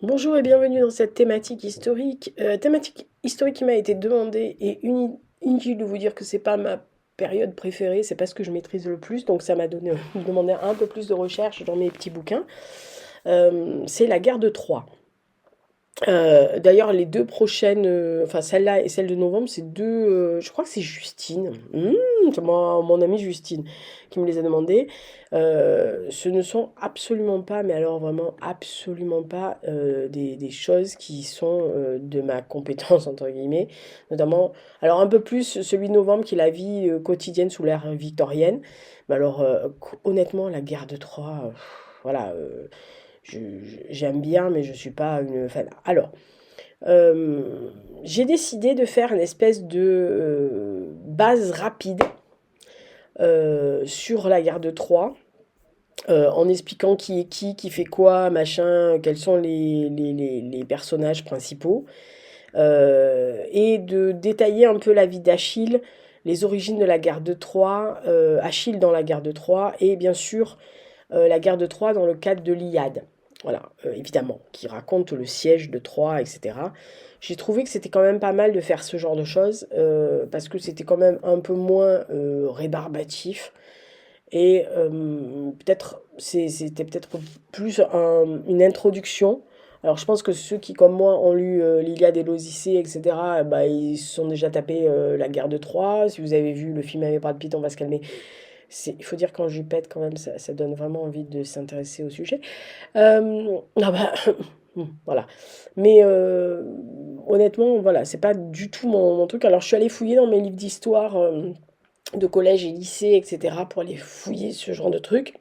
Bonjour et bienvenue dans cette thématique historique qui m'a été demandée et inutile de vous dire que c'est pas ma période préférée, c'est pas ce que je maîtrise le plus, donc ça m'a donné demandé un peu plus de recherche dans mes petits bouquins. C'est la guerre de Troie. D'ailleurs, les deux prochaines, enfin celle-là et celle de novembre, c'est deux, je crois que c'est Justine, c'est mon amie Justine qui me les a demandées. Ce ne sont absolument pas, mais alors vraiment absolument pas des choses qui sont de ma compétence, entre guillemets, notamment, alors un peu plus celui de novembre qui est la vie quotidienne sous l'ère victorienne. Mais alors, honnêtement, la guerre de Troie, voilà. J'aime bien, mais je suis pas une fan. Alors, j'ai décidé de faire une espèce de base rapide sur la guerre de Troie, en expliquant qui est qui fait quoi, machin, quels sont les personnages principaux, et de détailler un peu la vie d'Achille, les origines de la guerre de Troie, Achille dans la guerre de Troie, et bien sûr la guerre de Troie dans le cadre de l'Iliade. Voilà, évidemment, qui raconte le siège de Troie, etc. J'ai trouvé que c'était quand même pas mal de faire ce genre de choses, parce que c'était quand même un peu moins rébarbatif. Et peut-être, c'était peut-être plus une introduction. Alors je pense que ceux qui, comme moi, ont lu l'Iliade et l'Odyssée, etc., bah, ils se sont déjà tapés la guerre de Troie. Si vous avez vu le film avec Brad Pitt, on va se calmer. Il faut dire quand j'y pète quand même, ça donne vraiment envie de s'intéresser au sujet. Ah bah, voilà. Mais honnêtement, voilà, c'est pas du tout mon truc. Alors je suis allée fouiller dans mes livres d'histoire de collège et lycée, etc., pour aller fouiller ce genre de trucs.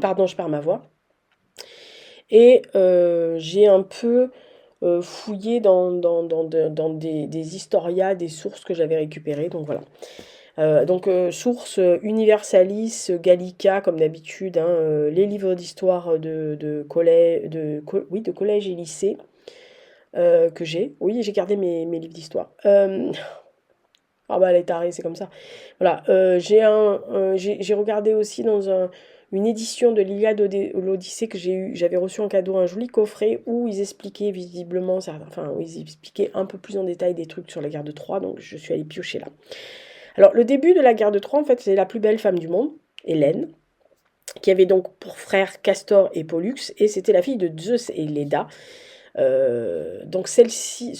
Pardon, je perds ma voix. Et j'ai un peu fouillé dans des historias, des sources que j'avais récupérées. Donc voilà. Source Universalis, Gallica, comme d'habitude, hein, les livres d'histoire oui, de collège et lycée que j'ai. Oui, j'ai gardé mes livres d'histoire. Ah bah, les tarés, c'est comme ça. Voilà, j'ai regardé aussi dans une édition de l'Iliade l'Odyssée que j'avais reçu en cadeau un joli coffret où ils expliquaient visiblement, enfin, où ils expliquaient un peu plus en détail des trucs sur la guerre de Troie, donc je suis allée piocher là. Alors, le début de la guerre de Troie, en fait, c'est la plus belle femme du monde, Hélène, qui avait donc pour frères Castor et Pollux, et c'était la fille de Zeus et Léda. Donc celui-ci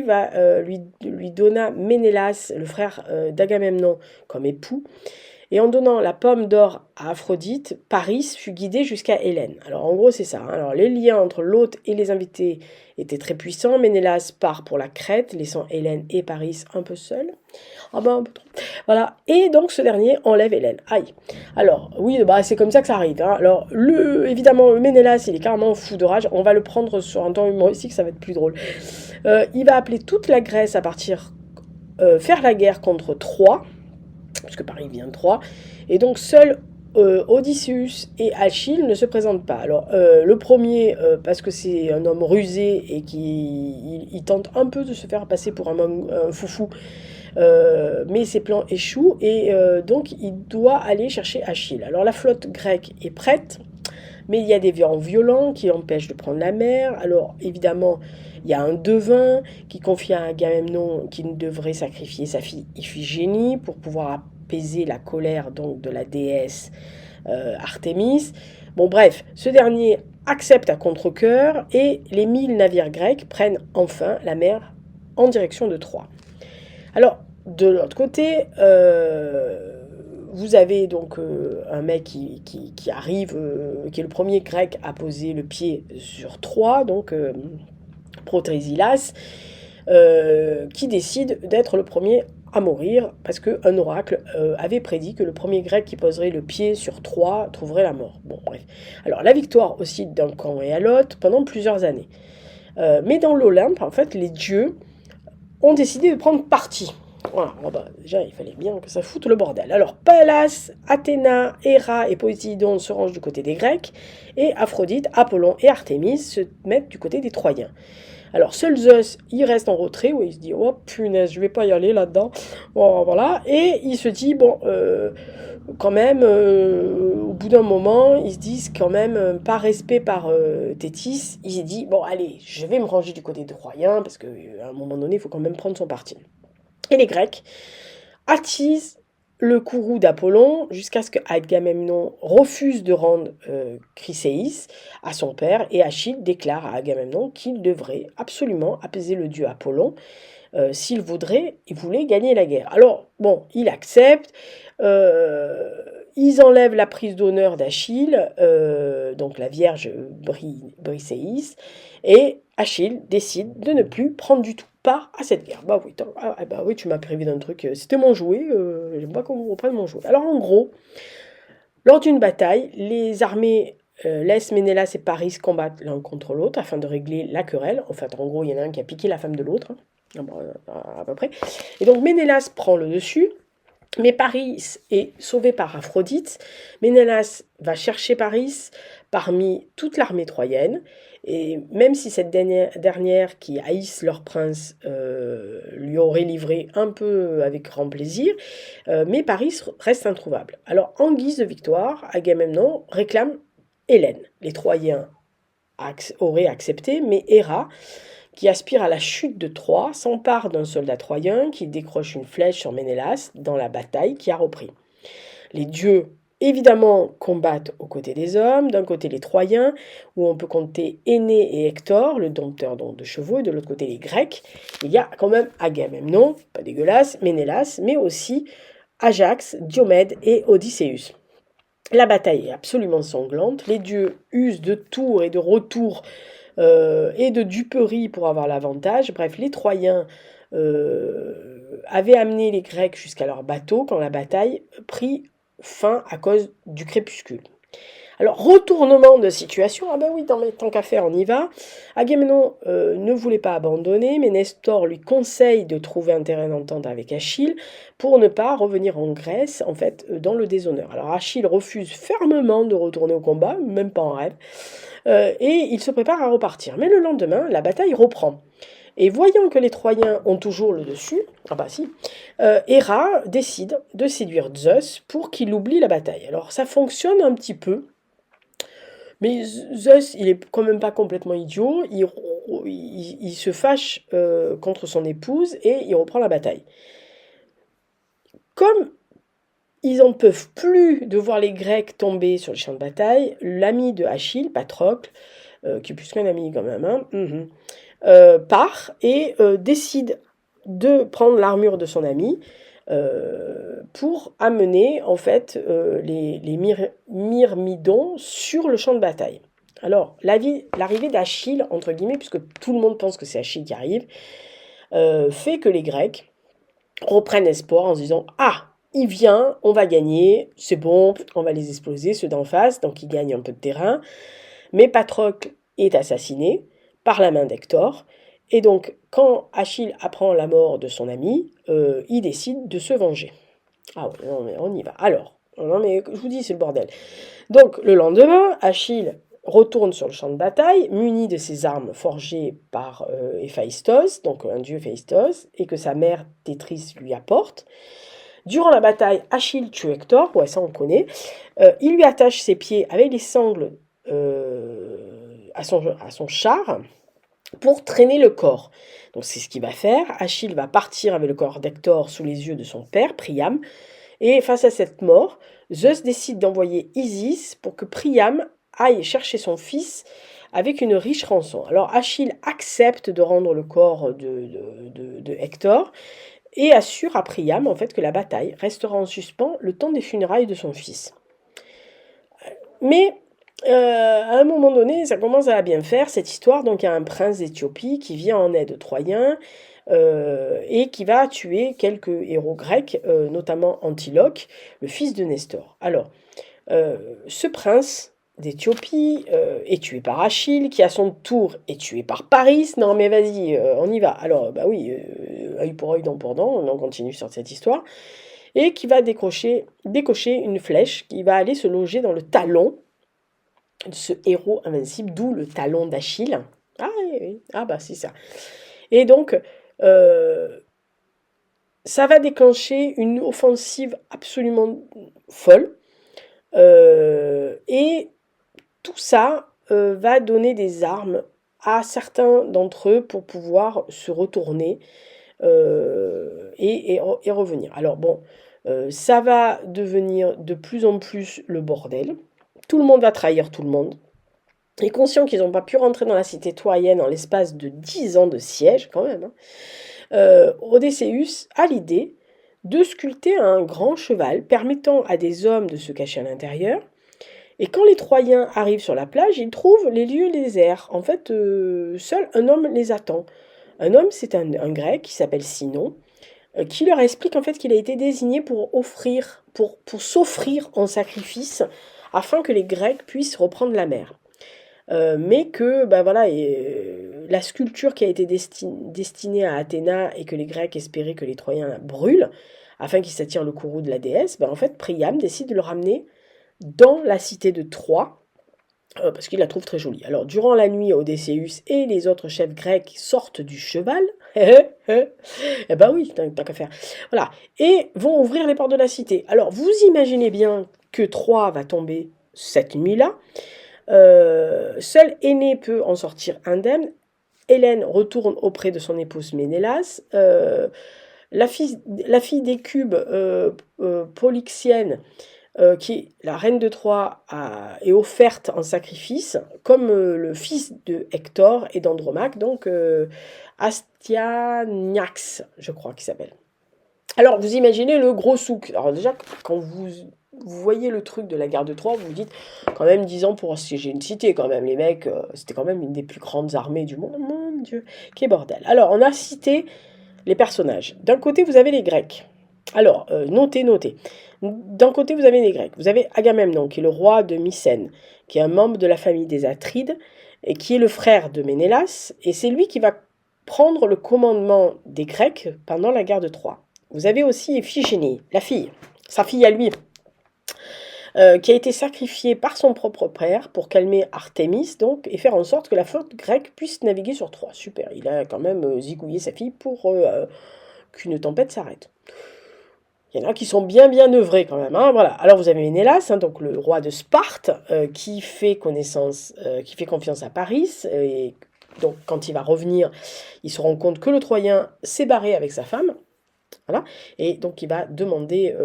va lui donna Ménélas, le frère d'Agamemnon, comme époux. Et en donnant la pomme d'or à Aphrodite, Paris fut guidé jusqu'à Hélène. Alors en gros c'est ça, hein. Alors les liens entre l'hôte et les invités étaient très puissants. Ménélas part pour la Crète, laissant Hélène et Paris un peu seuls. Ah ben un peu trop. Voilà. Et donc ce dernier enlève Hélène. Aïe. Alors oui, bah c'est comme ça que ça arrive, hein. Alors évidemment Ménélas il est carrément fou de rage. On va le prendre sur un ton humoristique, ça va être plus drôle. Il va appeler toute la Grèce à partir faire la guerre contre Troie, puisque Paris vient de Troie, et donc seul Odysseus et Achille ne se présentent pas. Alors le premier, parce que c'est un homme rusé et qui il tente un peu de se faire passer pour un foufou, mais ses plans échouent et donc il doit aller chercher Achille. Alors la flotte grecque est prête, mais il y a des vents violents qui empêchent de prendre la mer. Alors évidemment, il y a un devin qui confie à Agamemnon qu'il devrait sacrifier sa fille Iphigénie pour pouvoir apaiser la colère donc de la déesse Artémis. Bon bref, ce dernier accepte à contre-cœur et les 1000 navires grecs prennent enfin la mer en direction de Troie. Alors, de l'autre côté, vous avez donc un mec qui arrive, qui est le premier grec à poser le pied sur Troie, donc Protrésilas, qui décide d'être le premier à mourir parce qu'un oracle avait prédit que le premier grec qui poserait le pied sur Troie trouverait la mort. Bon, bref. Alors, la victoire oscille d'un camp et à l'autre pendant plusieurs années. Mais dans l'Olympe, en fait, les dieux ont décidé de prendre parti. Voilà, bon bah, déjà il fallait bien que ça foute le bordel. Alors Pallas, Athéna, Héra et Poséidon se rangent du côté des Grecs, et Aphrodite, Apollon et Artémis se mettent du côté des Troyens. Alors seul Zeus, il reste en retrait, où il se dit oh punaise, je vais pas y aller là-dedans. Bon, voilà, et il se dit bon, quand même, au bout d'un moment, ils se disent quand même, par respect par Thétis, il s'est dit, bon allez, je vais me ranger du côté des Troyens, parce qu'à un moment donné, il faut quand même prendre son parti. Et les Grecs attisent le courroux d'Apollon jusqu'à ce que Agamemnon refuse de rendre Chryséis à son père, et Achille déclare à Agamemnon qu'il devrait absolument apaiser le dieu Apollon s'il il voulait gagner la guerre. Alors, bon, il accepte, ils enlèvent la prise d'honneur d'Achille, donc la vierge Briséis, et Achille décide de ne plus prendre du tout part à cette guerre. Bah oui, tu m'as privé d'un truc, c'était mon jouet, j'aime pas qu'on reprenne mon jouet. Alors en gros, lors d'une bataille, les armées laissent Ménélas et Paris combattre l'un contre l'autre afin de régler la querelle. En fait, en gros, il y en a un qui a piqué la femme de l'autre, hein, à peu près. Et donc Ménélas prend le dessus, mais Paris est sauvé par Aphrodite. Ménélas va chercher Paris parmi toute l'armée troyenne. Et même si cette dernière qui haïsse leur prince lui aurait livré un peu avec grand plaisir, mais Paris reste introuvable. Alors en guise de victoire, Agamemnon réclame Hélène. Les Troyens auraient accepté, mais Héra, qui aspire à la chute de Troie, s'empare d'un soldat troyen qui décroche une flèche sur Ménélas dans la bataille qui a repris. Les dieux, évidemment, combattent aux côtés des hommes, d'un côté les Troyens, où on peut compter Énée et Hector, le dompteur de chevaux, et de l'autre côté les Grecs. Il y a quand même Agamemnon, pas dégueulasse, Ménélas, mais aussi Ajax, Diomède et Odysseus. La bataille est absolument sanglante, les dieux usent de tours et de retours et de duperie pour avoir l'avantage. Bref, les Troyens avaient amené les Grecs jusqu'à leur bateau quand la bataille prit fin à cause du crépuscule. Alors, retournement de situation, ah ben oui, tant qu'à faire, on y va. Agamemnon ne voulait pas abandonner, mais Nestor lui conseille de trouver un terrain d'entente avec Achille pour ne pas revenir en Grèce, en fait, dans le déshonneur. Alors Achille refuse fermement de retourner au combat, même pas en rêve, et il se prépare à repartir. Mais le lendemain, la bataille reprend. Et voyant que les Troyens ont toujours le dessus, ah bah si, Héra décide de séduire Zeus pour qu'il oublie la bataille. Alors ça fonctionne un petit peu, mais Zeus, il est quand même pas complètement idiot, il se fâche contre son épouse et il reprend la bataille. Comme ils en peuvent plus de voir les Grecs tomber sur le champ de bataille, l'ami de Achille, Patrocle, qui est plus qu'un ami quand même, hein, part et décide de prendre l'armure de son ami pour amener en fait les Myrmidons sur le champ de bataille. Alors, l'arrivée d'Achille, entre guillemets, puisque tout le monde pense que c'est Achille qui arrive, fait que les Grecs reprennent espoir en se disant « Ah, il vient, on va gagner, c'est bon, on va les exploser, ceux d'en face, donc ils gagnent un peu de terrain. » Mais Patrocle est assassiné par la main d'Hector, et donc quand Achille apprend la mort de son ami, il décide de se venger. Ah ouais, non mais on y va. Alors, non mais je vous dis, c'est le bordel. Donc le lendemain, Achille retourne sur le champ de bataille, muni de ses armes forgées par Héphaïstos, donc un dieu Héphaïstos, et que sa mère Tétris lui apporte. Durant la bataille, Achille tue Hector, ouais ça on connaît. Il lui attache ses pieds avec les sangles à son char pour traîner le corps. Donc c'est ce qu'il va faire. Achille va partir avec le corps d'Hector sous les yeux de son père, Priam, et face à cette mort, Zeus décide d'envoyer Isis pour que Priam aille chercher son fils avec une riche rançon. Alors Achille accepte de rendre le corps de Hector et assure à Priam en fait que la bataille restera en suspens le temps des funérailles de son fils. Mais à un moment donné, ça commence à bien faire cette histoire. Donc il y a un prince d'Éthiopie qui vient en aide aux Troyens et qui va tuer quelques héros grecs, notamment Antiloque, le fils de Nestor. Alors, ce prince d'Éthiopie est tué par Achille, qui à son tour est tué par Paris. Non mais vas-y, on y va. Alors, bah oui, œil pour œil, dent pour dent, on continue sur cette histoire. Et qui va décocher une flèche qui va aller se loger dans le talon de ce héros invincible, d'où le talon d'Achille. Ah oui, oui. Ah bah c'est ça. Et donc, ça va déclencher une offensive absolument folle. Et tout ça va donner des armes à certains d'entre eux pour pouvoir se retourner et revenir. Alors bon, ça va devenir de plus en plus le bordel. Tout le monde va trahir tout le monde. Et conscients qu'ils n'ont pas pu rentrer dans la cité troyenne en l'espace de 10 ans de siège, quand même, hein, Odysseus a l'idée de sculpter un grand cheval permettant à des hommes de se cacher à l'intérieur. Et quand les Troyens arrivent sur la plage, ils trouvent les lieux déserts. En fait, seul un homme les attend. Un homme, c'est un grec qui s'appelle Sinon, qui leur explique en fait qu'il a été désigné pour offrir, pour s'offrir en sacrifice, afin que les Grecs puissent reprendre la mer. Mais que bah voilà, la sculpture qui a été destinée à Athéna et que les Grecs espéraient que les Troyens brûlent, afin qu'ils s'attirent le courroux de la déesse, bah en fait Priam décide de le ramener dans la cité de Troie, parce qu'il la trouve très jolie. Alors durant la nuit, Odysseus et les autres chefs grecs sortent du cheval, eh ben oui, tant qu'à faire, voilà, et vont ouvrir les portes de la cité. Alors vous imaginez bien que Troie va tomber cette nuit-là. Seul Énée peut en sortir indemne. Hélène retourne auprès de son épouse Ménélas. La fille d'Écube, Polyxienne, qui est la reine de Troie, est offerte en sacrifice, comme le fils de Hector et d'Andromaque, donc Astyanax, je crois qu'il s'appelle. Alors, vous imaginez le gros souk. Alors déjà, quand vous voyez le truc de la guerre de Troie, vous vous dites, quand même 10 ans pour assiéger une cité, quand même. Les mecs, c'était quand même une des plus grandes armées du monde. Mon Dieu, quel bordel. Alors, on a cité les personnages. D'un côté, vous avez les Grecs. Alors, notez. D'un côté, vous avez les Grecs. Vous avez Agamemnon, qui est le roi de Mycène, qui est un membre de la famille des Atrides, et qui est le frère de Ménélas, et c'est lui qui va prendre le commandement des Grecs pendant la guerre de Troie. Vous avez aussi Iphigénie, la fille, sa fille à lui, qui a été sacrifiée par son propre père pour calmer Artémis, donc, et faire en sorte que la flotte grecque puisse naviguer sur Troie. Super, il a quand même zigouillé sa fille pour qu'une tempête s'arrête. Il y en a qui sont bien œuvrés quand même, hein, voilà. Alors vous avez Ménélas, hein, donc le roi de Sparte, qui fait confiance à Paris, et donc quand il va revenir, il se rend compte que le Troyen s'est barré avec sa femme. Voilà. Et donc il va demander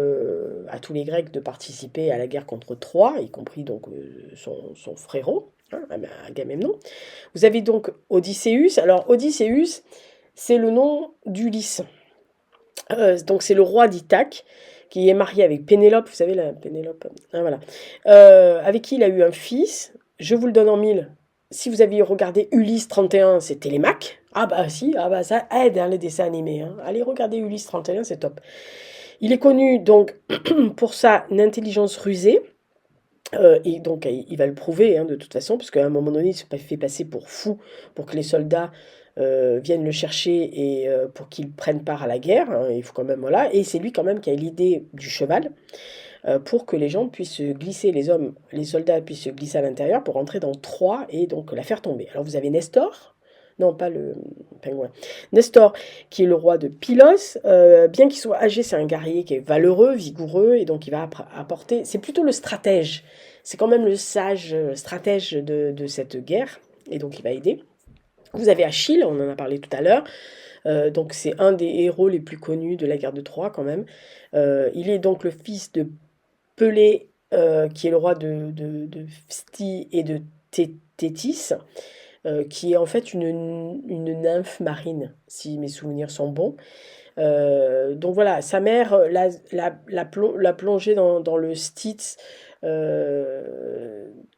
à tous les Grecs de participer à la guerre contre Troie, y compris donc son frérot, hein, Agamemnon. Vous avez donc Odysseus. Alors Odysseus, c'est le nom d'Ulysse. Donc c'est le roi d'Ithaque qui est marié avec Pénélope, vous savez la Pénélope, hein, voilà, avec qui il a eu un fils. Je vous le donne en mille. Si vous aviez regardé Ulysse 31, c'est Télémaque. Ah bah si, ah bah ça aide hein, les dessins animés. Hein. Allez regarder Ulysse 31, c'est top. Il est connu donc pour sa intelligence rusée. Et donc il va le prouver hein, de toute façon, parce qu'à un moment donné, il se fait passer pour fou pour que les soldats viennent le chercher et pour qu'il prenne part à la guerre. Hein, il faut quand même voilà. Et c'est lui quand même qui a l'idée du cheval pour que les gens puissent se glisser, les soldats puissent se glisser à l'intérieur pour rentrer dans Troie et donc la faire tomber. Alors vous avez Nestor. Non, pas le pingouin. Nestor, qui est le roi de Pylos, bien qu'il soit âgé, c'est un guerrier qui est valeureux, vigoureux, et donc il va apporter... C'est plutôt le stratège. C'est quand même le sage stratège de cette guerre, et donc il va aider. Vous avez Achille, on en a parlé tout à l'heure. Donc c'est un des héros les plus connus de la guerre de Troie quand même. Il est donc le fils de Pelée, qui est le roi de Phstie et de Thétis, qui est en fait une nymphe marine, si mes souvenirs sont bons. Donc voilà, sa mère l'a plongé dans le Styx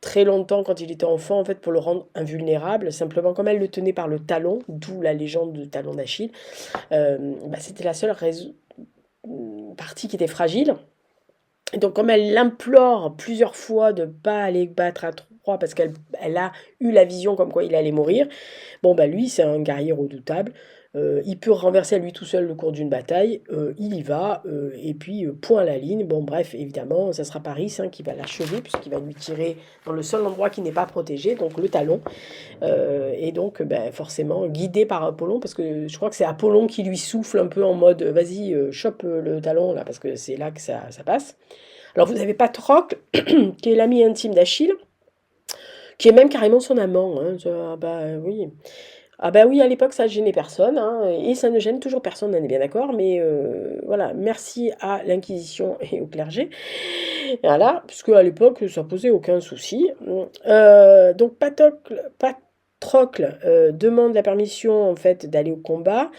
très longtemps quand il était enfant, en fait, pour le rendre invulnérable. Simplement, comme elle le tenait par le talon, d'où la légende du talon d'Achille, c'était la seule partie qui était fragile. Et donc, comme elle l'implore plusieurs fois de ne pas aller battre à Troie parce qu'elle a eu la vision comme quoi il allait mourir, bon, lui, c'est un guerrier redoutable. Il peut renverser à lui tout seul le cours d'une bataille, il y va, et puis point à la ligne. Bon, bref, évidemment, ça sera Paris hein, qui va l'achever, puisqu'il va lui tirer dans le seul endroit qui n'est pas protégé, donc le talon. Et donc, ben, forcément, guidé par Apollon, parce que je crois que c'est Apollon qui lui souffle un peu en mode vas-y, chope le talon, là, parce que c'est là que ça passe. Alors, vous avez Patrocle, qui est l'ami intime d'Achille, qui est même carrément son amant. Hein. Ah bah oui. Ah bah oui, à l'époque, ça gênait personne, hein, et ça ne gêne toujours personne, on est bien d'accord, mais voilà, merci à l'Inquisition et au clergé, voilà, puisque à l'époque, ça posait aucun souci. Donc Patrocle demande la permission, en fait, d'aller au combat.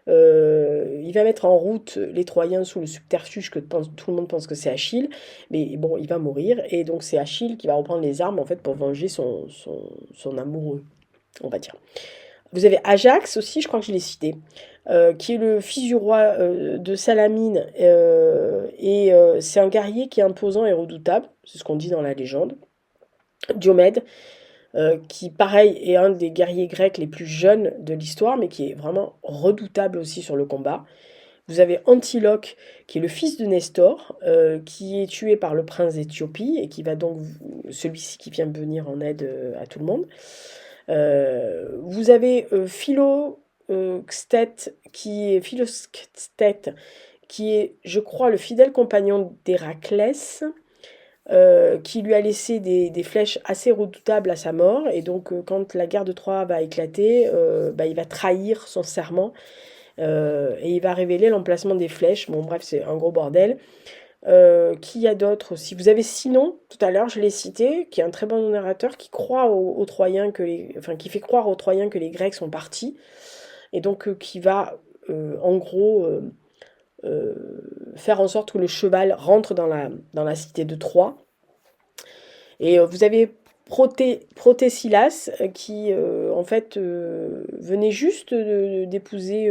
Il va mettre en route les Troyens sous le subterfuge que tout le monde pense que c'est Achille, mais bon, il va mourir, et donc c'est Achille qui va reprendre les armes, en fait, pour venger son amoureux, on va dire. Vous avez Ajax aussi, je crois que je l'ai cité, qui est le fils du roi de Salamine, et c'est un guerrier qui est imposant et redoutable, c'est ce qu'on dit dans la légende. Diomède, qui pareil est un des guerriers grecs les plus jeunes de l'histoire, mais qui est vraiment redoutable aussi sur le combat. Vous avez Antiloque, qui est le fils de Nestor, qui est tué par le prince d'Éthiopie, et qui va donc, celui-ci qui vient venir en aide à tout le monde. Vous avez Philoctète, qui est, je crois, le fidèle compagnon d'Héraclès, qui lui a laissé des flèches assez redoutables à sa mort. Et donc, quand la guerre de Troie va éclater, bah, il va trahir son serment, et il va révéler l'emplacement des flèches. Bon, bref, c'est un gros bordel. Qui y a d'autres aussi? Vous avez Sinon, tout à l'heure, je l'ai cité, qui est un très bon narrateur, qui croit aux Troyens enfin, qui fait croire aux Troyens que les Grecs sont partis, et donc qui va, en gros, euh, faire en sorte que le cheval rentre dans la cité de Troie. Et vous avez Protesilas, qui, en fait, venait juste d'épouser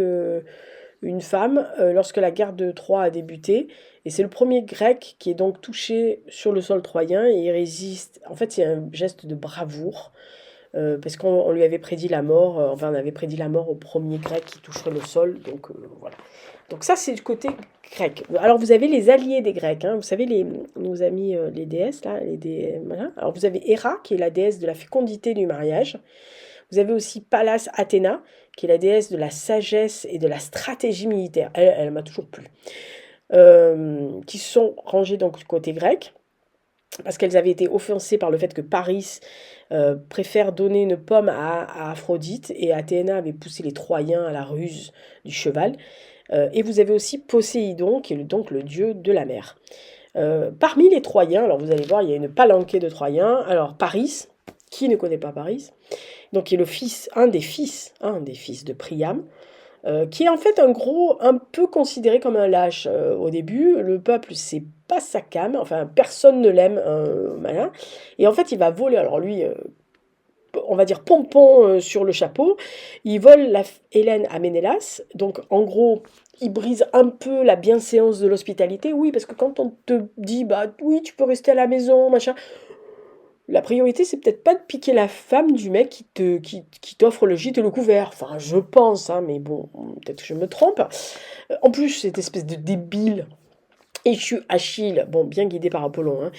une femme lorsque la guerre de Troie a débuté. Et c'est le premier grec qui est donc touché sur le sol troyen et il résiste. En fait, c'est un geste de bravoure. Parce qu'on lui avait prédit la mort, enfin on avait prédit la mort au premier grec qui toucherait le sol, donc voilà. Donc ça c'est le côté grec. Alors vous avez les alliés des Grecs, hein, vous savez nos amis les déesses là, voilà. Alors vous avez Héra qui est la déesse de la fécondité du mariage. Vous avez aussi Pallas Athéna qui est la déesse de la sagesse et de la stratégie militaire. Elle m'a toujours plu. Qui sont rangées donc du côté grec parce qu'elles avaient été offensées par le fait que Paris préfère donner une pomme à Aphrodite, et Athéna avait poussé les Troyens à la ruse du cheval. Et vous avez aussi Poséidon, qui est donc le dieu de la mer. Parmi les Troyens, alors vous allez voir, il y a une palanquée de Troyens. Alors Paris, qui ne connaît pas Paris? Donc qui est un des fils de Priam, qui est en fait un peu considéré comme un lâche au début. Le peuple, c'est pas sa came, enfin personne ne l'aime, malin. Et en fait, il va voler, alors lui, on va dire pompon sur le chapeau, il vole Hélène à Ménélas, donc en gros, il brise un peu la bienséance de l'hospitalité, oui, parce que quand on te dit, bah oui, tu peux rester à la maison, machin, la priorité, c'est peut-être pas de piquer la femme du mec qui t'offre le gîte et le couvert. Enfin, je pense, hein, mais bon, peut-être que je me trompe. En plus, cette espèce de débile, échu Achille, bon, bien guidé par Apollon,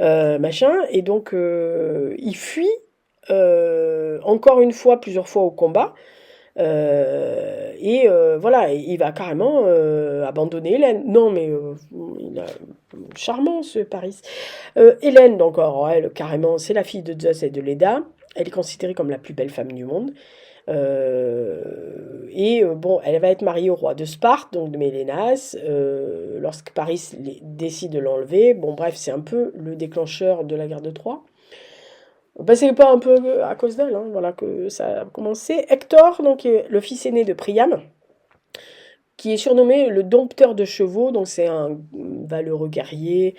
hein, machin, et donc il fuit encore une fois, plusieurs fois au combat. Et voilà, il va carrément abandonner Hélène. Non, mais il a charmant ce Paris. Hélène, donc, alors, elle, carrément, c'est la fille de Zeus et de Leda. Elle est considérée comme la plus belle femme du monde. Et bon, elle va être mariée au roi de Sparte, donc de Mélénas, lorsque Paris décide de l'enlever. Bon, bref, c'est un peu le déclencheur de la guerre de Troie. Ben, c'est pas un peu à cause d'elle, hein, voilà, que ça a commencé. Hector, donc, est le fils aîné de Priam, qui est surnommé le dompteur de chevaux, donc c'est un valeureux guerrier,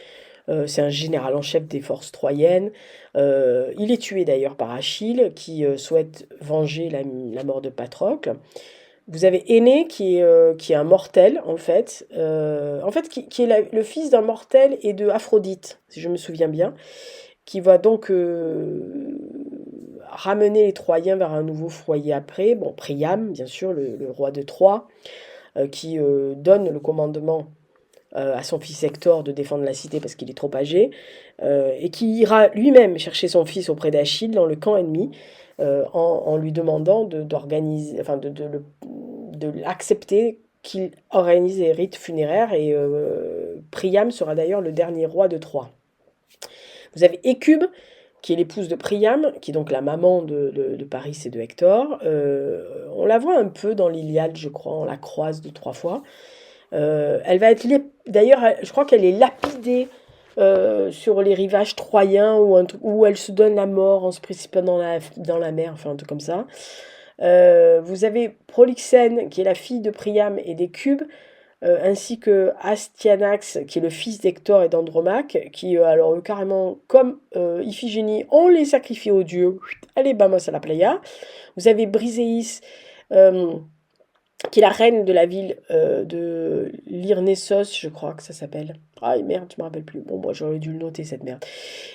c'est un général en chef des forces troyennes. Il est tué d'ailleurs par Achille, qui souhaite venger la mort de Patrocle. Vous avez Énée, qui est un mortel, en fait qui est le fils d'un mortel et de Aphrodite, si je me souviens bien, qui va donc ramener les Troyens vers un nouveau foyer après. Bon, Priam, bien sûr, le roi de Troie, qui donne le commandement à son fils Hector de défendre la cité parce qu'il est trop âgé, et qui ira lui-même chercher son fils auprès d'Achille dans le camp ennemi, en lui demandant d'organiser, enfin de l'accepter qu'il organise les rites funéraires, et Priam sera d'ailleurs le dernier roi de Troie. Vous avez Écube, qui est l'épouse de Priam, qui est donc la maman de Paris et de Hector. On la voit un peu dans l'Iliade, je crois, on la croise 2, 3 fois. Elle va être, d'ailleurs, je crois qu'elle est lapidée sur les rivages troyens, où elle se donne la mort en se précipitant dans la mer, enfin un truc comme ça. Vous avez Polyxène, qui est la fille de Priam et d'Écube, ainsi que Astyanax, qui est le fils d'Hector et d'Andromaque, qui, alors eux, carrément, comme Iphigénie, on les sacrifie aux dieux. Allez, vamos à la playa. Vous avez Briséis, qui est la reine de la ville de Lyrnessos, je crois que ça s'appelle. Ah merde, je me rappelle plus. Bon, moi j'aurais dû le noter, cette merde.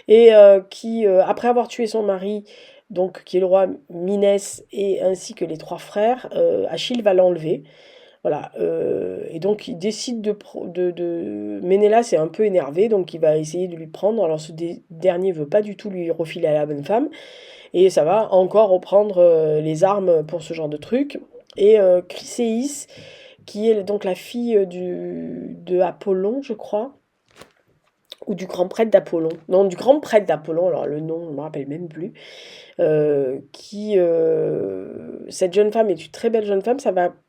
Et qui, après avoir tué son mari, donc qui est le roi Minès, et ainsi que les 3 frères, Achille va l'enlever. Voilà, et donc il décide Ménélas est un peu énervé, donc il va essayer de lui prendre. Alors ce dernier veut pas du tout lui refiler à la bonne femme, et ça va encore reprendre les armes pour ce genre de truc. Et Chryséis, qui est donc la fille de Apollon, je crois, ou du grand prêtre d'Apollon. Non, du grand prêtre d'Apollon, alors le nom, je ne me rappelle même plus. Cette jeune femme est une très belle jeune femme.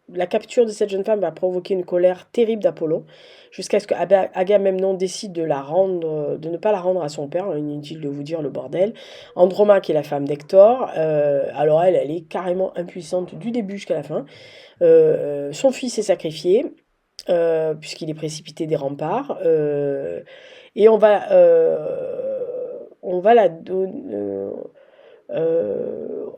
La capture de cette jeune femme va provoquer une colère terrible d'Apollon, jusqu'à ce que Agamemnon décide de ne pas la rendre à son père. Inutile de vous dire le bordel. Andromaque est la femme d'Hector. Alors elle est carrément impuissante du début jusqu'à la fin. Son fils est sacrifié, puisqu'il est précipité des remparts. Et on va la donner.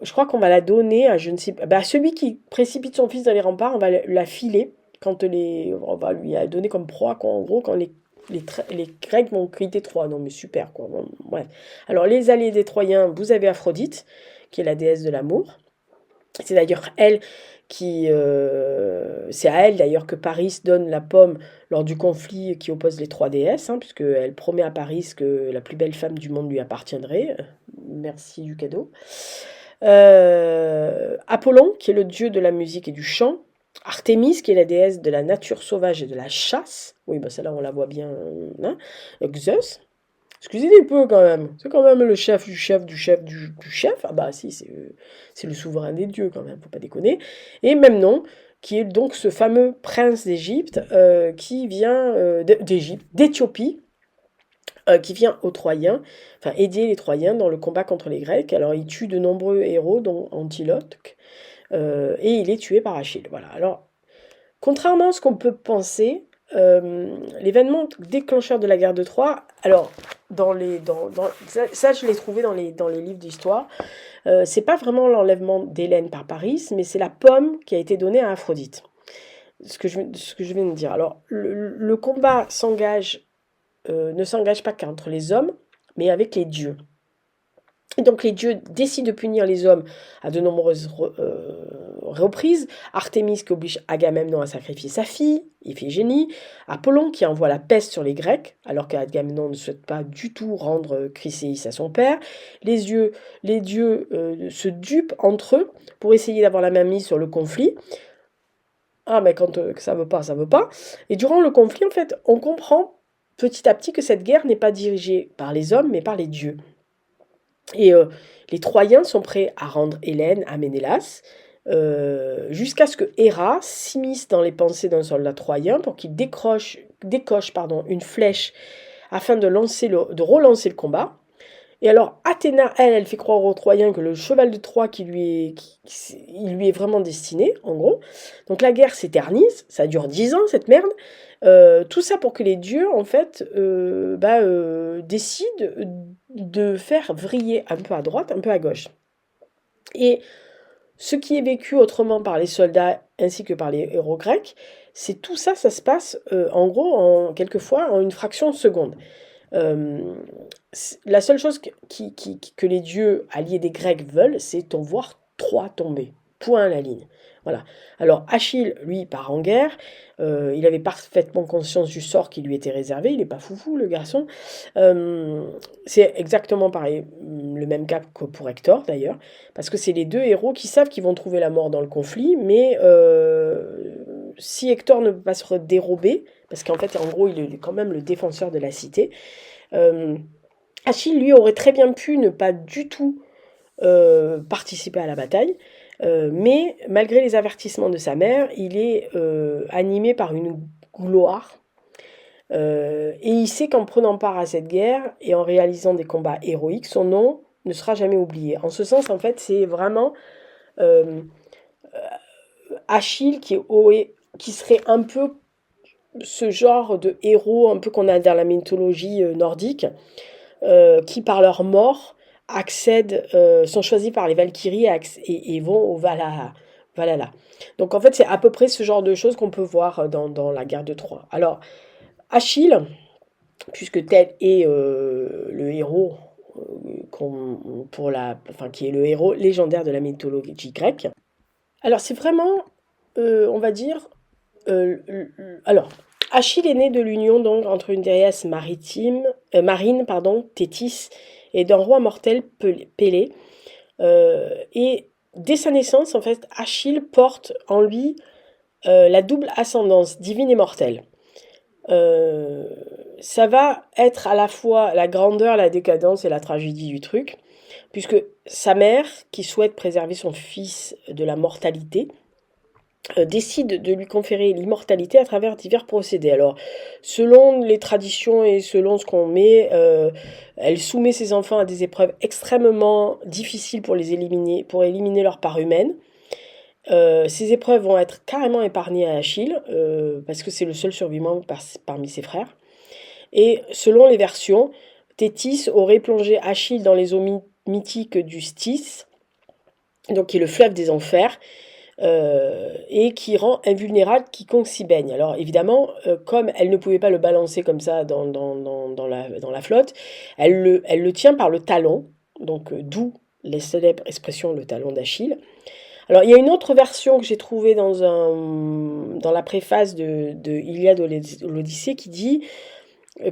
Je crois qu'on va la donner à je ne sais pas. Bah, celui qui précipite son fils dans les remparts, on va la filer on va lui la donner comme proie, quoi, en gros, quand les Grecs vont quitter Troie. Non, mais super, quoi. Bon, ouais. Alors, les alliés des Troyens, vous avez Aphrodite, qui est la déesse de l'amour. C'est d'ailleurs elle c'est à elle d'ailleurs que Paris donne la pomme lors du conflit qui oppose les 3 déesses, hein, puisqu'elle promet à Paris que la plus belle femme du monde lui appartiendrait. Merci du cadeau. Apollon, qui est le dieu de la musique et du chant. Artémis, qui est la déesse de la nature sauvage et de la chasse. Oui, bah celle-là, on la voit bien. Hein. Zeus. Excusez un peu quand même. C'est quand même le chef du chef du chef du chef. Ah bah si, c'est le souverain des dieux quand même, faut pas déconner. Et Memnon, qui est donc ce fameux prince d'Égypte, qui vient d'Éthiopie, qui vient aux Troyens, enfin aider les Troyens dans le combat contre les Grecs. Alors il tue de nombreux héros, dont Antiloque, et il est tué par Achille. Voilà. Alors, contrairement à ce qu'on peut penser, l'événement déclencheur de la guerre de Troie, alors ça je l'ai trouvé dans les livres d'histoire, c'est pas vraiment l'enlèvement d'Hélène par Paris, mais c'est la pomme qui a été donnée à Aphrodite. Ce que je viens de dire. Alors, le combat ne s'engage pas qu'entre les hommes, mais avec les dieux. Et donc les dieux décident de punir les hommes à de nombreuses reprises. Artémis qui oblige Agamemnon à sacrifier sa fille, Iphigénie. Apollon qui envoie la peste sur les Grecs, alors qu'Agamemnon ne souhaite pas du tout rendre Chryséis à son père. Les dieux se dupent entre eux pour essayer d'avoir la main mise sur le conflit. Ah, mais quand ça veut pas, ça veut pas. Et durant le conflit, en fait, on comprend petit à petit que cette guerre n'est pas dirigée par les hommes, mais par les dieux. Et les Troyens sont prêts à rendre Hélène à Ménélas, jusqu'à ce que Héra s'immisce dans les pensées d'un soldat troyen pour qu'il décoche une flèche afin de relancer le combat. Et alors Athéna, elle fait croire aux Troyens que le cheval de Troie il lui est vraiment destiné, en gros. Donc la guerre s'éternise, ça dure 10 ans cette merde. Tout ça pour que les dieux, en fait, décident de faire vriller un peu à droite, un peu à gauche. Et ce qui est vécu autrement par les soldats ainsi que par les héros grecs, c'est tout ça, ça se passe en gros, quelquefois en une fraction de seconde. Euh, la seule chose que les dieux alliés des Grecs veulent, c'est t'en voir trois tomber. Point à la ligne. Voilà. Alors Achille, lui, part en guerre. Il avait parfaitement conscience du sort qui lui était réservé. Il n'est pas foufou, le garçon. Euh, c'est exactement pareil, le même cas que pour Hector d'ailleurs, parce que c'est les deux héros qui savent qu'ils vont trouver la mort dans le conflit, mais si Hector ne peut pas se dérober, parce qu'en fait, en gros, il est quand même le défenseur de la cité, euh, Achille, lui, aurait très bien pu ne pas du tout participer à la bataille, mais malgré les avertissements de sa mère, il est animé par une gloire. Et il sait qu'en prenant part à cette guerre et en réalisant des combats héroïques, son nom ne sera jamais oublié. En ce sens, en fait, c'est vraiment euh, Achille qui serait un peu ce genre de héros un peu qu'on a dans la mythologie nordique, qui par leur mort accèdent, sont choisis par les Valkyries et vont au Valhalla. Valhalla. Donc en fait, c'est à peu près ce genre de choses qu'on peut voir dans la guerre de Troie. Alors, Achille, puisque tel est le héros enfin, qui est le héros légendaire de la mythologie grecque. Alors c'est vraiment, on va dire, alors Achille est né de l'union donc entre une déesse marine, pardon, Thétis, et d'un roi mortel Pélée. Et dès sa naissance, en fait, Achille porte en lui la double ascendance divine et mortelle. Euh, Ça va être à la fois la grandeur, la décadence et la tragédie du truc, puisque sa mère, qui souhaite préserver son fils de la mortalité, décide de lui conférer l'immortalité à travers divers procédés. Alors, selon les traditions et selon ce qu'on met, elle soumet ses enfants à des épreuves extrêmement difficiles pour éliminer leur part humaine. Ces épreuves vont être carrément épargnées à Achille, parce que c'est le seul survivant parmi ses frères. Et selon les versions, Thétis aurait plongé Achille dans les eaux mythiques du Styx, donc qui est le fleuve des enfers, et qui rend invulnérable quiconque s'y baigne. Alors évidemment, comme elle ne pouvait pas le balancer comme ça dans la flotte, elle le tient par le talon, donc d'où les célèbres expressions le talon d'Achille. Alors il y a une autre version que j'ai trouvée dans la préface de Iliade ou l'Odyssée qui dit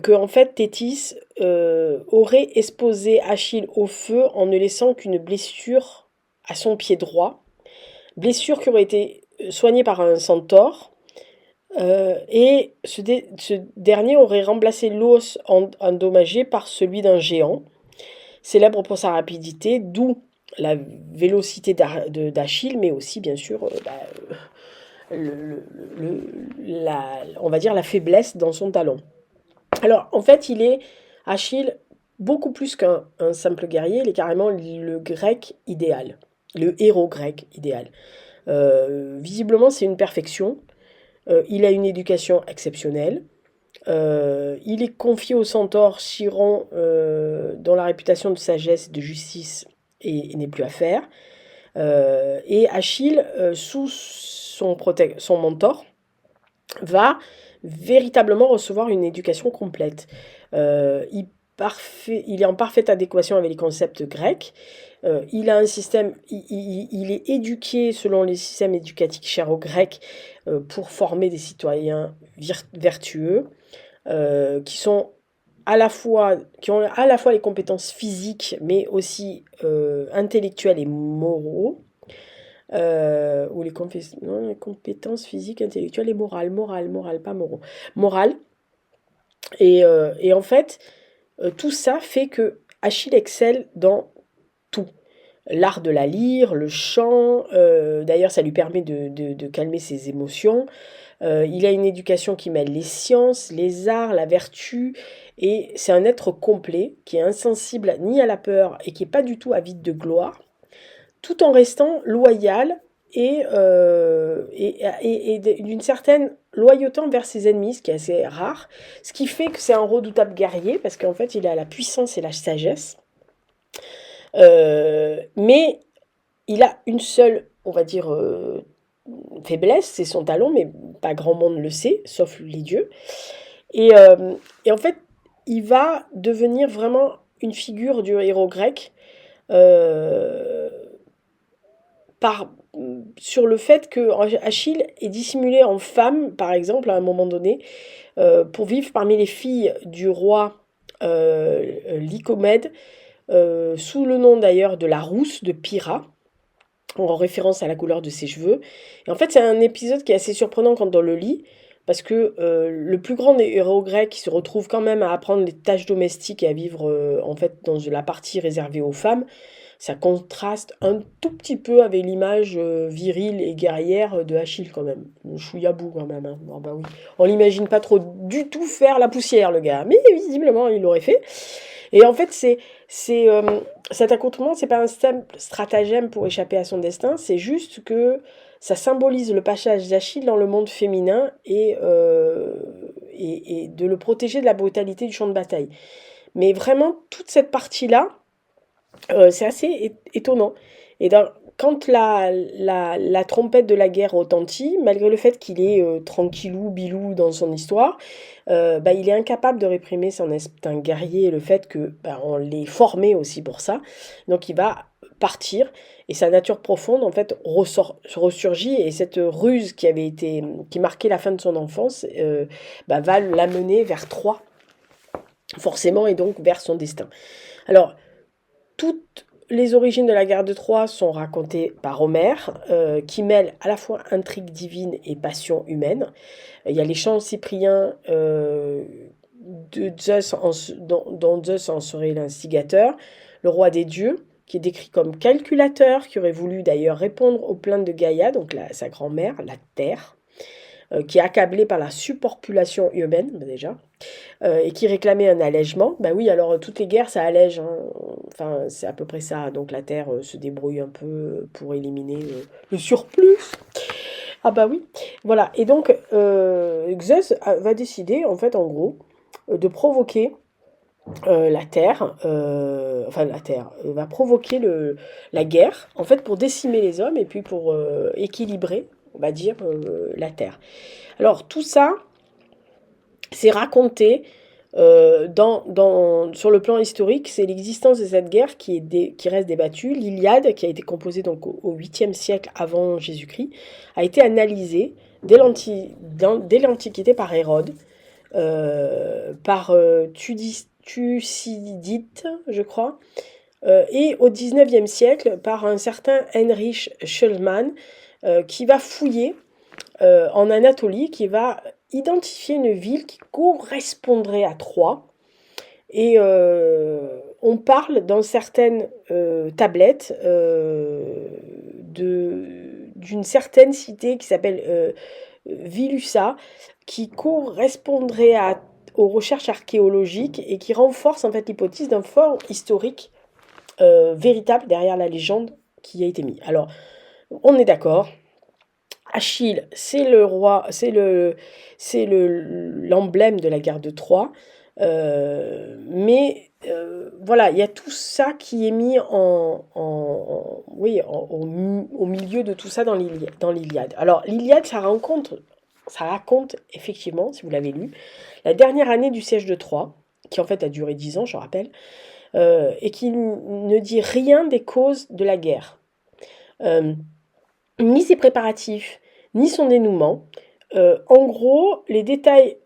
que en fait Thétis aurait exposé Achille au feu en ne laissant qu'une blessure à son pied droit, blessure qui aurait été soignée par un centaure, et ce dernier aurait remplacé l'os endommagé par celui d'un géant, célèbre pour sa rapidité, d'où la vélocité d'Achille, mais aussi bien sûr on va dire la faiblesse dans son talon. Alors, en fait, Achille, beaucoup plus qu'un simple guerrier, il est carrément le grec idéal, le héros grec idéal. Visiblement, c'est une perfection. Il a une éducation exceptionnelle. Il est confié au centaure Chiron, dont la réputation de sagesse et de justice n'est plus à faire. Et Achille, sous son mentor, va véritablement recevoir une éducation complète. Il est en parfaite adéquation avec les concepts grecs. Il a un système, il est éduqué selon les systèmes éducatifs chers aux Grecs, pour former des citoyens vertueux, qui ont à la fois les compétences physiques, mais aussi intellectuelles et moraux. Ou non, les compétences physiques, intellectuelles et morales, pas moraux. Morales. Et en fait, tout ça fait que Achille excelle dans tout. L'art de la lyre, le chant, d'ailleurs ça lui permet de calmer ses émotions. Il a une éducation qui mêle les sciences, les arts, la vertu, et c'est un être complet qui est insensible ni à la peur et qui n'est pas du tout avide de gloire, tout en restant loyal et d'une certaine loyauté envers ses ennemis, ce qui est assez rare, ce qui fait que c'est un redoutable guerrier, parce qu'en fait il a la puissance et la sagesse, mais il a une seule, on va dire, faiblesse, c'est son talon, mais pas grand monde le sait, sauf les dieux. Et en fait, il va devenir vraiment une figure du héros grec euh, par, sur le fait que Achille est dissimulé en femme, par exemple, à un moment donné, pour vivre parmi les filles du roi Lycomède, sous le nom d'ailleurs de la rousse de Pyrrha, en référence à la couleur de ses cheveux. Et en fait, c'est un épisode qui est assez surprenant quand on le lit, parce que le plus grand des héros grecs qui se retrouve quand même à apprendre les tâches domestiques et à vivre en fait dans la partie réservée aux femmes, ça contraste un tout petit peu avec l'image virile et guerrière de Achille quand même. Chouïabou quand même. Hein. Bon, bah oui. On l'imagine pas trop du tout faire la poussière le gars, mais visiblement il l'aurait fait. Et en fait, c'est cet accoutrement, c'est pas un simple stratagème pour échapper à son destin, c'est juste que ça symbolise le passage d'Achille dans le monde féminin et de le protéger de la brutalité du champ de bataille. Mais vraiment, toute cette partie-là, c'est assez étonnant. Et quand la trompette de la guerre retentit, malgré le fait qu'il est tranquillou, bilou dans son histoire, bah, il est incapable de réprimer son instinct guerrier et le fait que bah, on l'ait formé aussi pour ça. Donc il va partir et sa nature profonde en fait ressurgit et cette ruse qui marquait la fin de son enfance bah, va l'amener vers Troie forcément et donc vers son destin. Alors toutes les origines de la guerre de Troie sont racontées par Homère, qui mêle à la fois intrigue divine et passion humaine. Il y a les chants cypriens de Zeus dont Zeus en serait l'instigateur, le roi des dieux, qui est décrit comme calculateur, qui aurait voulu d'ailleurs répondre aux plaintes de Gaïa, donc sa grand-mère, la Terre, qui est accablée par la surpopulation humaine, déjà et qui réclamait un allègement. Bah oui, alors toutes les guerres, ça allège. Hein. Enfin, c'est à peu près ça. Donc la Terre se débrouille un peu pour éliminer le surplus. Ah bah oui. Voilà. Et donc, Zeus va décider, en fait, en gros, de provoquer la Terre va provoquer la guerre, en fait, pour décimer les hommes et puis pour équilibrer, on va dire, la Terre. Alors, tout ça, c'est raconté sur le plan historique, c'est l'existence de cette guerre qui reste débattue. L'Iliade, qui a été composée donc au 8e siècle avant Jésus-Christ, a été analysée dès l'Antiquité par Hérode, par Thucydide, je crois, et au 19e siècle par un certain Heinrich Schellmann, qui va fouiller en Anatolie, qui va identifier une ville qui correspondrait à Troie. Et on parle dans certaines tablettes d'une certaine cité qui s'appelle Vilusa, qui correspondrait aux recherches archéologiques et qui renforce en fait l'hypothèse d'un fort historique véritable derrière la légende qui a été mise. Alors, on est d'accord, Achille, c'est le roi, l'emblème de la guerre de Troie. Mais voilà, il y a tout ça qui est mis oui, au milieu de tout ça dans l'Iliade. Alors, l'Iliade, ça raconte effectivement, si vous l'avez lu, la dernière année du siège de Troie, qui en fait a duré 10 ans, je rappelle, et qui ne dit rien des causes de la guerre. Ni ses préparatifs, ni son dénouement. En gros, les détails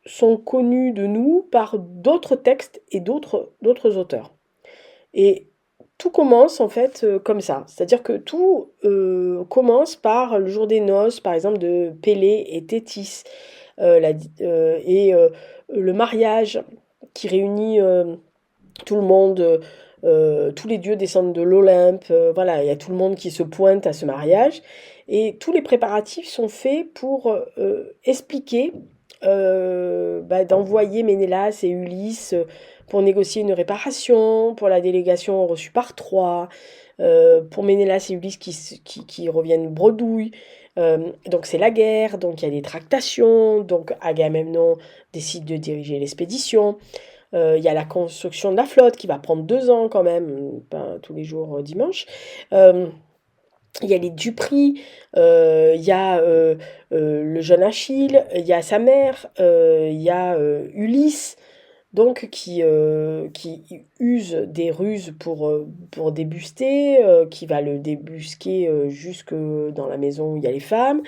sont connus de nous par d'autres textes et d'autres auteurs. Et tout commence en fait comme ça. C'est-à-dire que tout commence par le jour des noces, par exemple, de Pélée et Thétis, et le mariage qui réunit tout le monde, tous les dieux descendent de l'Olympe, voilà, il y a tout le monde qui se pointe à ce mariage, et tous les préparatifs sont faits pour expliquer, bah, d'envoyer Ménélas et Ulysse pour négocier une réparation, pour la délégation reçue par Troie, pour Ménélas et Ulysse qui reviennent bredouilles. Donc c'est la guerre, donc il y a des tractations, donc Agamemnon décide de diriger l'expédition. Il y a la construction de la flotte qui va prendre 2 ans quand même, pas tous les jours dimanche. Euh, il y a les Dupris, il y a le jeune Achille, il y a sa mère, il y a Ulysse. donc qui use des ruses pour débusquer, qui va le débusquer jusque dans la maison où il y a les femmes.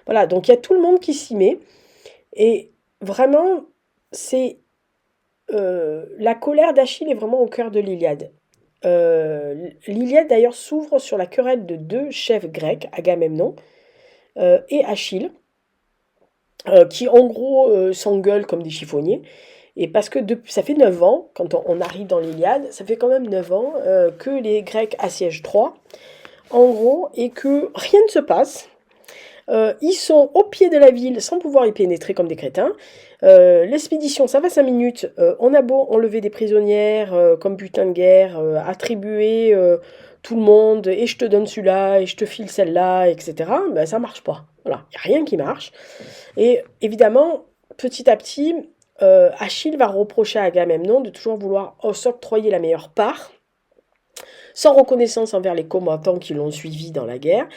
Voilà, donc il y a tout le monde qui s'y met. Et vraiment, c'est la colère d'Achille est vraiment au cœur de l'Iliade. L'Iliade d'ailleurs s'ouvre sur la querelle de deux chefs grecs, Agamemnon et Achille, qui en gros s'engueulent comme des chiffonniers. Et parce que ça fait 9 ans, quand on arrive dans l'Iliade, ça fait quand même 9 ans que les Grecs assiègent Troie, en gros, et que rien ne se passe. Ils sont au pied de la ville sans pouvoir y pénétrer comme des crétins. L'expédition, ça va 5 minutes. On a beau enlever des prisonnières comme butin de guerre, attribuer tout le monde, et je te donne celui-là, et je te file celle-là, etc. Ben, ça marche pas. Voilà, il n'y a rien qui marche. Et évidemment, petit à petit, Achille va reprocher à Agamemnon de toujours vouloir s'octroyer la meilleure part, sans reconnaissance envers les combattants qui l'ont suivi dans la guerre,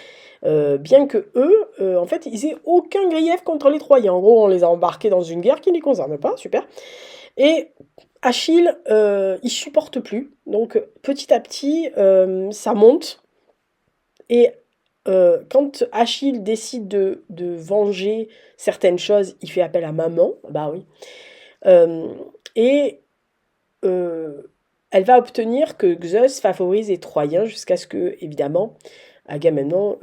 bien que eux, en fait, ils aient aucun grief contre les Troyens. En gros, on les a embarqués dans une guerre qui ne les concerne pas, super. Et Achille, il supporte plus. Donc, petit à petit, ça monte. Et quand Achille décide de venger certaines choses, il fait appel à maman. Bah oui. Et elle va obtenir que Zeus favorise les Troyens jusqu'à ce que, évidemment, Agamemnon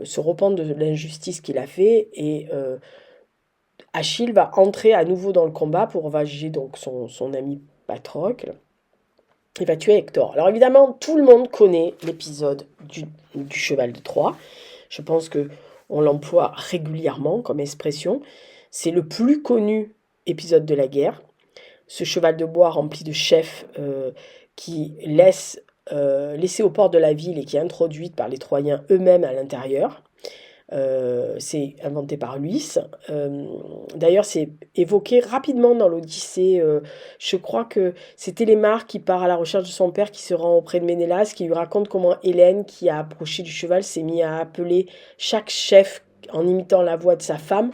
se repente de l'injustice qu'il a fait et Achille va entrer à nouveau dans le combat pour venger donc son ami Patrocle. Il va tuer Hector. Alors évidemment, tout le monde connaît l'épisode du cheval de Troie. Je pense que on l'emploie régulièrement comme expression. C'est le plus connu épisode de la guerre. Ce cheval de bois rempli de chefs qui laissé au port de la ville et qui est introduite par les Troyens eux-mêmes à l'intérieur. C'est inventé par Ulysse. D'ailleurs, c'est évoqué rapidement dans l'Odyssée. Je crois que c'est Télémaque qui part à la recherche de son père, qui se rend auprès de Ménélas, qui lui raconte comment Hélène, qui a approché du cheval, s'est mise à appeler chaque chef en imitant la voix de sa femme,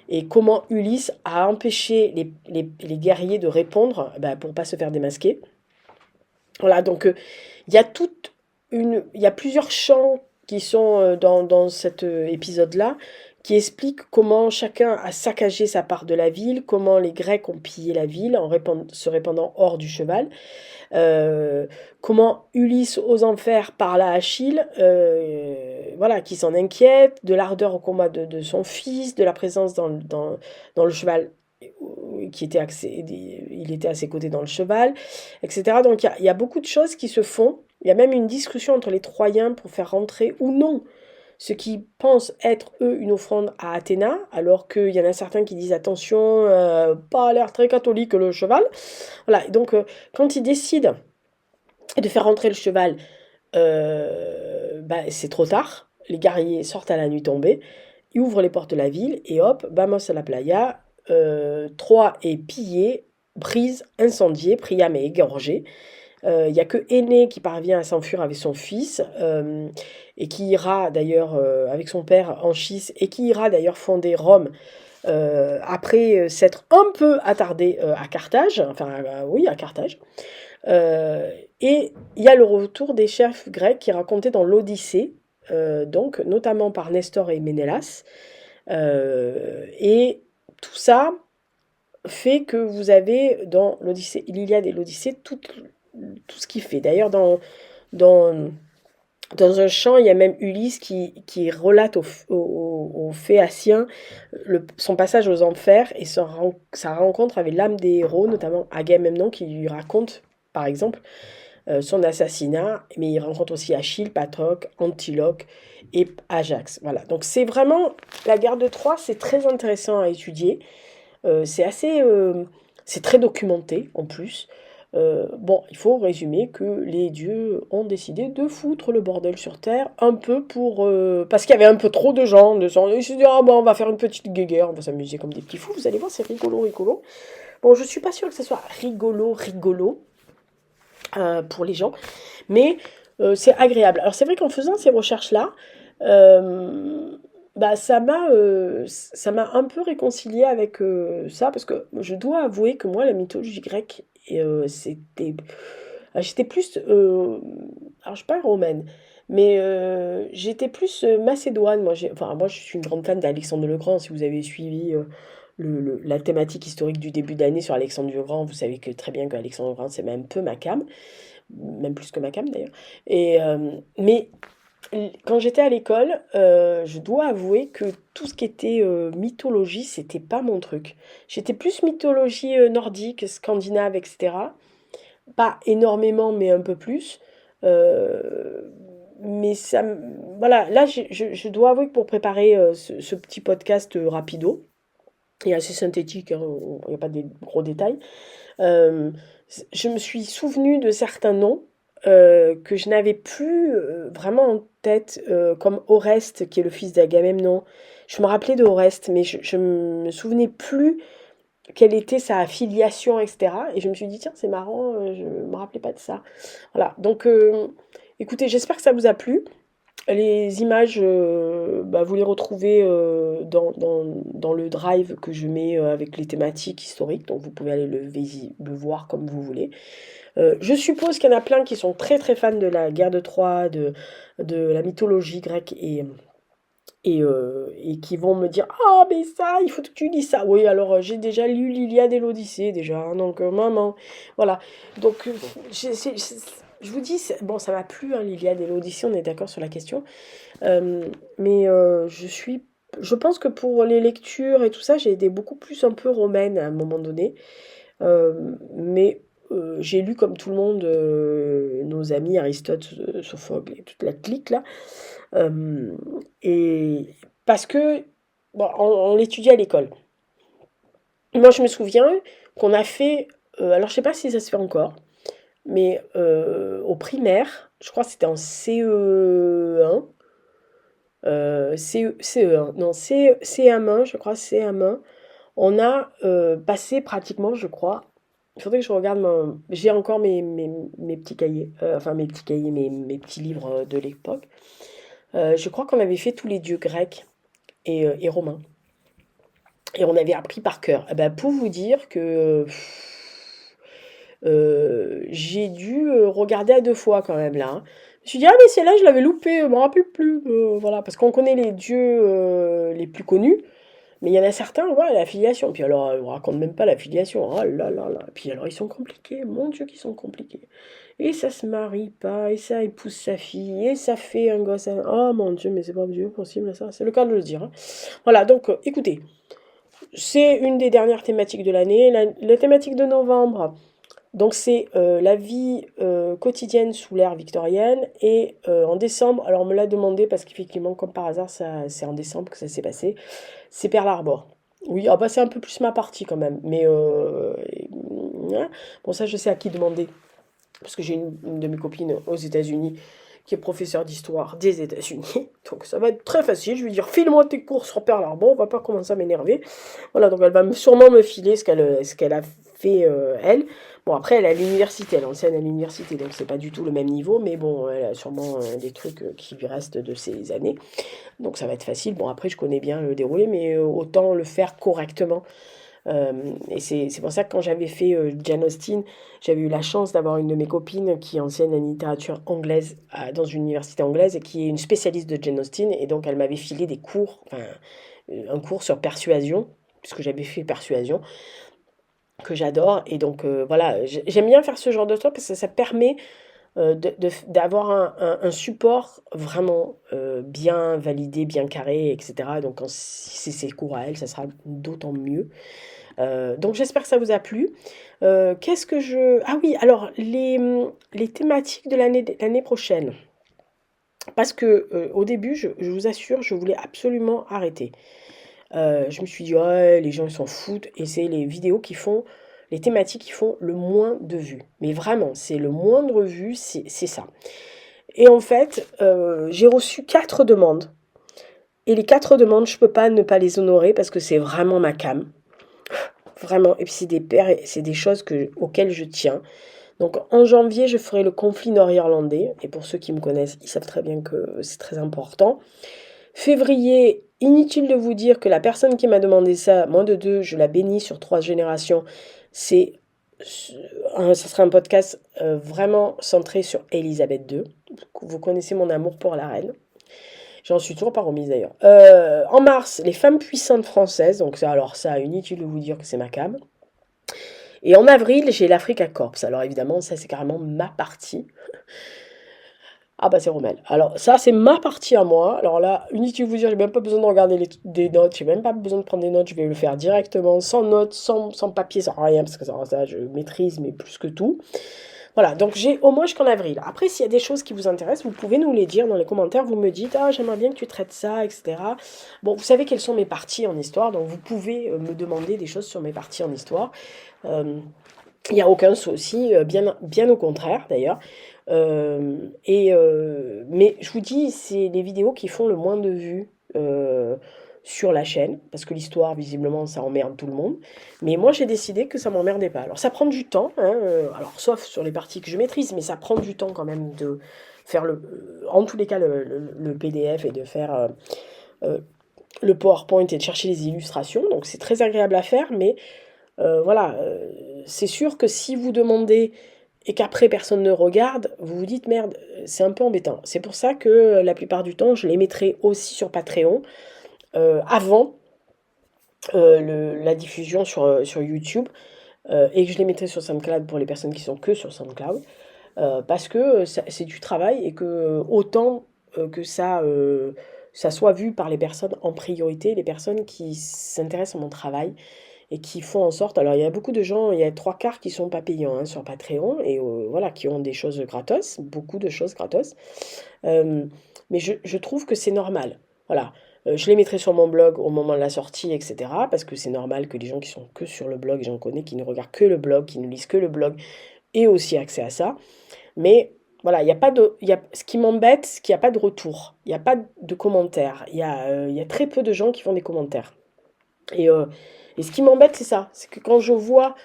et comment Ulysse a empêché les guerriers de répondre pour ne pas se faire démasquer. Voilà, donc il y a il y a plusieurs chants qui sont dans cet épisode-là, qui expliquent comment chacun a saccagé sa part de la ville, comment les Grecs ont pillé la ville en se répandant hors du cheval, comment Ulysse aux enfers parle à Achille, voilà, qui s'en inquiète, de l'ardeur au combat de son fils, de la présence dans le cheval il était à ses côtés dans le cheval, etc. Donc il y a beaucoup de choses qui se font. Il y a même une discussion entre les Troyens pour faire rentrer ou non ce qui pensent être, eux, une offrande à Athéna, alors qu'il y en a certains qui disent attention, pas l'air très catholique le cheval. Voilà, donc quand ils décident de faire rentrer le cheval, c'est trop tard. Les guerriers sortent à la nuit tombée, ils ouvrent les portes de la ville et hop, vamos a la playa. Troie est pillée, prise, incendiée, Priam est égorgée. Il n'y a que Énée qui parvient à s'enfuir avec son fils et qui ira d'ailleurs avec son père Anchis et qui ira d'ailleurs fonder Rome après s'être un peu attardé à Carthage, oui, à Carthage. Et il y a le retour des chefs grecs qui est raconté dans l'Odyssée, donc notamment par Nestor et Ménélas. Et tout ça fait que vous avez dans l'Odyssée, l'Iliade et l'Odyssée tout ce qu'il fait. D'ailleurs, dans un chant, il y a même Ulysse qui relate aux Phéaciens son passage aux enfers et sa rencontre avec l'âme des héros, notamment Agamemnon, qui lui raconte, par exemple, son assassinat, mais il rencontre aussi Achille, Patrocle, Antiloque et Ajax. Voilà, donc c'est vraiment, la guerre de Troie, c'est très intéressant à étudier. C'est très documenté en plus. Bon, il faut résumer que les dieux ont décidé de foutre le bordel sur Terre, un peu parce qu'il y avait un peu trop de gens, ils se disent, ah bon, on va faire une petite guéguerre, on va s'amuser comme des petits fous, vous allez voir, c'est rigolo. Bon, je suis pas sûre que ce soit rigolo pour les gens, mais c'est agréable. Alors c'est vrai qu'en faisant ces recherches-là, bah, ça m'a un peu réconciliée avec ça, parce que je dois avouer que moi, la mythologie grecque, c'était. J'étais plus. Alors, je suis pas romaine, mais j'étais plus macédoine. Enfin, moi, je suis une grande fan d'Alexandre le Grand. Si vous avez suivi la thématique historique du début d'année sur Alexandre le Grand, vous savez que très bien que Alexandre le Grand, c'est même un peu ma came, même plus que ma came d'ailleurs. Mais quand j'étais à l'école, je dois avouer que tout ce qui était mythologie, c'était pas mon truc. J'étais plus mythologie nordique, scandinave, etc. Pas énormément, mais un peu plus. Euh, mais voilà, là, je dois avouer que pour préparer ce petit podcast rapido, et assez synthétique, hein, il n'y a pas de gros détails, euh, je me suis souvenu de certains noms que je n'avais plus vraiment en tête, comme Oreste, qui est le fils d'Agamemnon. Je me rappelais de Oreste, mais je me souvenais plus quelle était sa filiation, etc. Et je me suis dit, tiens, c'est marrant, je me rappelais pas de ça. Voilà, donc écoutez, j'espère que ça vous a plu. Les images, bah, vous les retrouvez dans le drive que je mets avec les thématiques historiques, donc vous pouvez aller le voir comme vous voulez. Je suppose qu'il y en a plein qui sont très très fans de la guerre de Troie, de la mythologie grecque et qui vont me dire: «Ah mais ça, il faut que tu lis ça». Oui, alors j'ai déjà lu l'Iliade et l'Odyssée déjà, hein, donc maman, voilà. Donc je vous dis, bon, ça m'a plu, hein, l'Iliade et l'Odyssée, on est d'accord sur la question. Mais je pense que pour les lectures et tout ça, j'ai été beaucoup plus un peu romaine à un moment donné. Mais j'ai lu comme tout le monde nos amis Aristote, Sophocle et toute la clique là. Euh, et parce que bon, on l'étudie à l'école. Moi, je me souviens qu'on a fait, alors je sais pas si ça se fait encore, mais au primaire, je crois que c'était en CE1, CE1, non, CM1, je crois, CM1, on a passé pratiquement, je crois, il faudrait que je regarde j'ai encore mes petits cahiers, enfin mes petits cahiers, mes petits livres de l'époque. Je crois qu'on avait fait tous les dieux grecs et romains. Et on avait appris par cœur. Eh ben, pour vous dire que j'ai dû regarder à deux fois quand même là, hein. Je me suis dit, ah mais c'est là, je l'avais loupé, je me rappelle plus. Voilà, parce qu'on connaît les dieux les plus connus, mais il y en a certains, ouais, la filiation. Puis alors, on raconte même pas la filiation. Oh là là là. Puis alors, ils sont compliqués. Mon Dieu, qu'ils sont compliqués. Et ça se marie pas, et ça épouse sa fille, et ça fait un gosse. Oh mon Dieu, mais c'est pas Dieu possible ça. C'est le cas de le dire, hein. Voilà, donc écoutez, c'est une des dernières thématiques de l'année. La thématique de novembre, donc c'est la vie quotidienne sous l'ère victorienne. Et en décembre, alors on me l'a demandé parce qu'effectivement, comme par hasard, c'est en décembre que ça s'est passé, c'est Pearl Harbor. Oui, ah bah c'est un peu plus ma partie quand même. Mais hein. Bon, ça je sais à qui demander. Parce que j'ai une de mes copines aux États-Unis qui est professeure d'histoire des États-Unis. Donc ça va être très facile. Je vais lui dire, file-moi tes cours sur Pearl Harbor, on va pas commencer à m'énerver. Voilà, donc elle va sûrement me filer ce qu'elle a fait elle. Bon, après, elle est à l'université, elle enseigne à l'université, donc c'est pas du tout le même niveau, mais bon, elle a sûrement des trucs qui lui restent de ces années. Donc ça va être facile. Bon, après, je connais bien le déroulé, mais autant le faire correctement. Et c'est pour ça que quand j'avais fait Jane Austen, j'avais eu la chance d'avoir une de mes copines qui enseigne la littérature anglaise dans une université anglaise et qui est une spécialiste de Jane Austen. Et donc elle m'avait filé des cours, enfin un cours sur persuasion, puisque j'avais fait persuasion, que j'adore. Et donc voilà, j'aime bien faire ce genre de truc parce que ça permet d'avoir un support vraiment bien validé, bien carré, etc. Donc si c'est ses cours à elle, ça sera d'autant mieux. Donc j'espère que ça vous a plu. Qu'est-ce que je... Ah oui, alors les thématiques de l'année prochaine. Parce que au début, je vous assure, je voulais absolument arrêter. Je me suis dit, ouais, les gens ils s'en foutent. Et c'est les vidéos qui font, les thématiques qui font le moins de vues. Mais vraiment, c'est le moindre vue, c'est ça. Et en fait, j'ai reçu 4 demandes. Et les 4 demandes, je peux pas ne pas les honorer parce que c'est vraiment ma came. Vraiment, et puis c'est des choses auxquelles je tiens. Donc en janvier, je ferai le conflit nord-irlandais. Et pour ceux qui me connaissent, ils savent très bien que c'est très important. Février, inutile de vous dire que la personne qui m'a demandé ça, moins de deux, je la bénis sur 3 générations. C'est, ça sera un podcast vraiment centré sur Élisabeth II. Vous connaissez mon amour pour la reine. J'en suis toujours pas remise d'ailleurs. En mars, les femmes puissantes françaises. Donc alors ça, inutile de vous dire que c'est ma cam. Et en avril, j'ai l'Africa Corps. Alors évidemment, ça c'est carrément ma partie. Ah bah c'est Rommel. Alors ça c'est ma partie à moi. Alors là, inutile de vous dire, j'ai même pas besoin de regarder des notes, j'ai même pas besoin de prendre des notes, je vais le faire directement, sans notes, sans papier, sans rien, parce que ça je maîtrise, mais plus que tout. Voilà, donc j'ai au moins jusqu'en avril. Après, s'il y a des choses qui vous intéressent, vous pouvez nous les dire dans les commentaires, vous me dites, ah j'aimerais bien que tu traites ça, etc. Bon, vous savez quelles sont mes parties en histoire, donc vous pouvez me demander des choses sur mes parties en histoire. Euh, il n'y a aucun souci, bien au contraire d'ailleurs. Mais je vous dis, c'est les vidéos qui font le moins de vues sur la chaîne, parce que l'histoire, visiblement, ça emmerde tout le monde. Mais moi, j'ai décidé que ça m'emmerdait pas. Alors, ça prend du temps, hein, alors sauf sur les parties que je maîtrise, mais ça prend du temps quand même de faire en tous les cas, le PDF et de faire euh, le PowerPoint et de chercher les illustrations. Donc, c'est très agréable à faire, mais voilà, c'est sûr que si vous demandez et qu'après personne ne regarde, vous vous dites merde, c'est un peu embêtant. C'est pour ça que la plupart du temps, je les mettrai aussi sur Patreon avant la diffusion sur YouTube et que je les mettrai sur SoundCloud pour les personnes qui sont que sur SoundCloud parce que c'est du travail et que autant que ça soit vu par les personnes en priorité, les personnes qui s'intéressent à mon travail et qui font en sorte. Alors, il y a beaucoup de gens, il y a 3 quarts qui sont pas payants hein, sur Patreon et voilà, qui ont des choses gratos, beaucoup de choses gratos. Euh, mais je trouve que c'est normal. Voilà. Je les mettrai sur mon blog au moment de la sortie, etc. Parce que c'est normal que les gens qui sont que sur le blog, j'en connais, qui ne regardent que le blog, qui ne lisent que le blog, aient aussi accès à ça. Mais voilà, il y a pas de, il y a, ce qui m'embête, c'est qu'il n'y a pas de retour, il n'y a pas de commentaires. Il y a très peu de gens qui font des commentaires. Et, euh, et ce qui m'embête, c'est ça. C'est que quand je vois,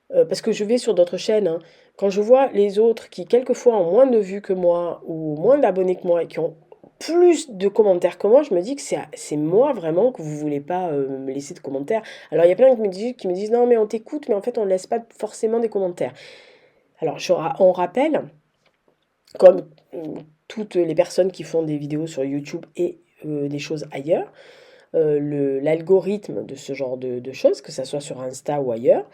parce que je vais sur d'autres chaînes, hein, quand je vois les autres qui, quelquefois, ont moins de vues que moi, ou moins d'abonnés que moi, et qui ont plus de commentaires que moi, je me dis que c'est moi vraiment que vous voulez pas me laisser de commentaires. Alors il y a plein qui me disent non mais on t'écoute, mais en fait on ne laisse pas forcément des commentaires. Alors on rappelle, comme toutes les personnes qui font des vidéos sur YouTube et des choses ailleurs, l'algorithme de ce genre de choses, que ce soit sur Insta ou ailleurs,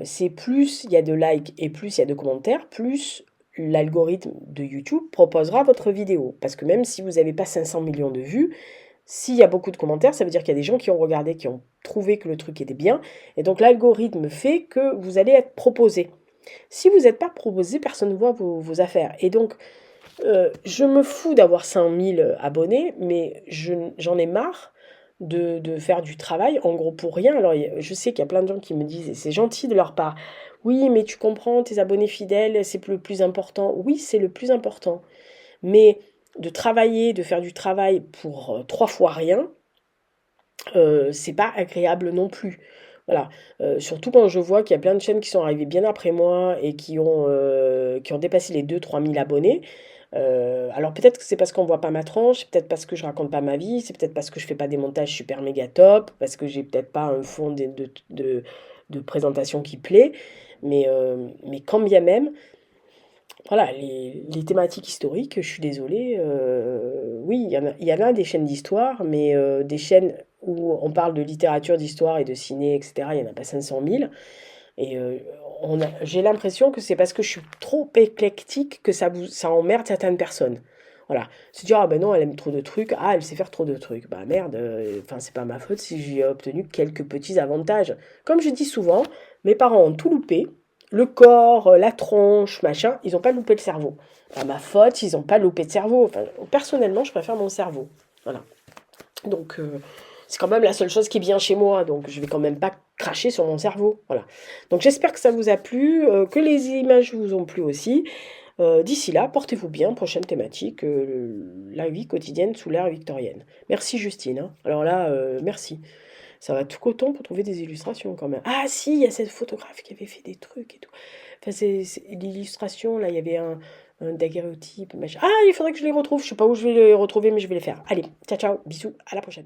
c'est plus il y a de likes et plus il y a de commentaires, plus l'algorithme de YouTube proposera votre vidéo. Parce que même si vous n'avez pas 500 millions de vues, s'il y a beaucoup de commentaires, ça veut dire qu'il y a des gens qui ont regardé, qui ont trouvé que le truc était bien. Et donc l'algorithme fait que vous allez être proposé. Si vous n'êtes pas proposé, personne ne voit vos affaires. Et donc, je me fous d'avoir 5 000 abonnés, mais j'en ai marre de faire du travail, en gros pour rien. Alors, je sais qu'il y a plein de gens qui me disent, et c'est gentil de leur part, oui, mais tu comprends, tes abonnés fidèles, c'est le plus important. Oui, c'est le plus important. Mais de travailler, de faire du travail pour 3 fois rien, c'est pas agréable non plus. Voilà. Surtout quand je vois qu'il y a plein de chaînes qui sont arrivées bien après moi et qui ont dépassé les 2 3 000 abonnés. Alors peut-être que c'est parce qu'on voit pas ma tranche, c'est peut-être parce que je raconte pas ma vie, c'est peut-être parce que je fais pas des montages super méga top, parce que j'ai peut-être pas un fond de présentation qui plaît, mais quand bien même, voilà, les thématiques historiques, je suis désolée, oui, il y en a des chaînes d'histoire, mais des chaînes où on parle de littérature, d'histoire et de ciné, etc., il n'y en a pas 500 000. Et j'ai l'impression que c'est parce que je suis trop éclectique que ça emmerde certaines personnes. Voilà. Se dire, ah ben non, elle aime trop de trucs, ah, elle sait faire trop de trucs. Bah merde, enfin, c'est pas ma faute si j'ai obtenu quelques petits avantages. Comme je dis souvent, mes parents ont tout loupé, le corps, la tronche, machin, ils n'ont pas loupé le cerveau. Pas ma faute, ils n'ont pas loupé de cerveau. Enfin, personnellement, je préfère mon cerveau. Voilà. Donc, c'est quand même la seule chose qui est bien chez moi, donc je vais quand même pas cracher sur mon cerveau. Voilà. Donc j'espère que ça vous a plu, que les images vous ont plu aussi. D'ici là, portez-vous bien, prochaine thématique, la vie quotidienne sous l'ère victorienne. Merci Justine, hein. Alors là, merci. Ça va tout coton pour trouver des illustrations quand même. Ah si, il y a cette photographe qui avait fait des trucs et tout. Enfin, c'est l'illustration, là, il y avait un daguerréotype, machin. Ah, il faudrait que je les retrouve. Je sais pas où je vais les retrouver, mais je vais les faire. Allez, ciao, ciao, bisous, à la prochaine.